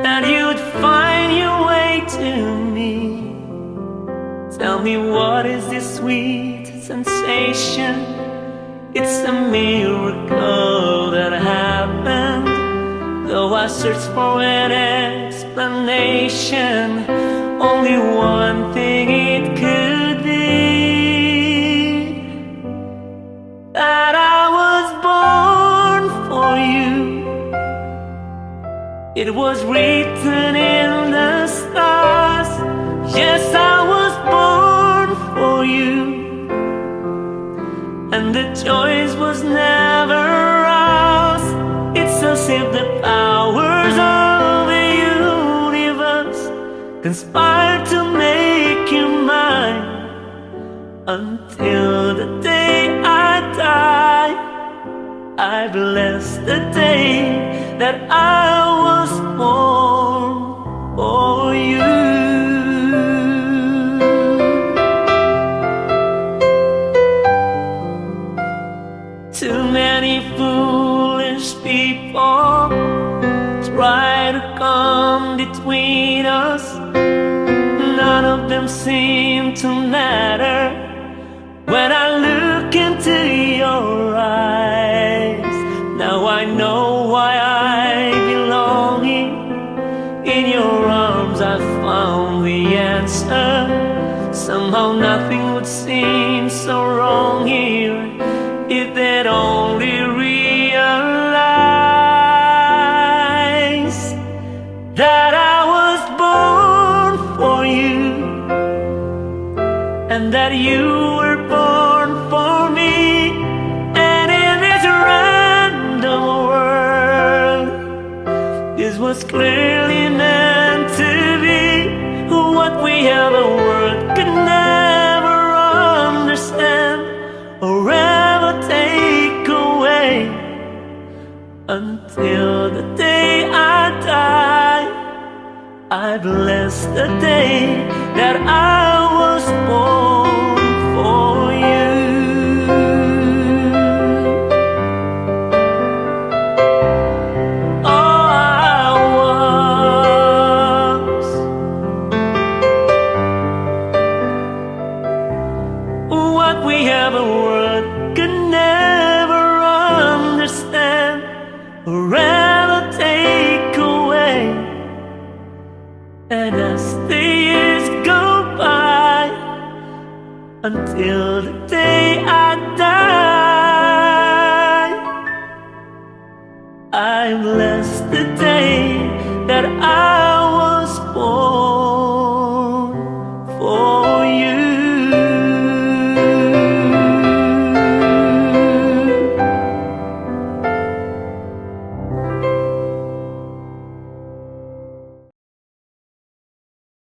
that you'd find your way to me. Tell me, what is this sweet sensation? It's a miracle that happened. Though I searched for an explanation, only one thing it could be: that I was born for you. It was written in the stars. Yes, I was born for you. And the choice was never ours. It's as if the powers of the universe conspired to make you mine. Until the day I die, I bless the day that I was born for you. Too many foolish people try to come between us. None of them seem to matter when I look into your eyes. Now I know why I belong here. In your arms I found the answer. Somehow nothing would seem so wrong here if they'd only realize that I was born for you, and that you were born for me. And in this random world, this was clearly meant to be. What we have a word could never understand or ever take away. Until the day I die, I bless the day that I was born for you. Oh, I was. What we have a word could never understand or ever take away. And as the years go by, until the day I die, I bless the day that I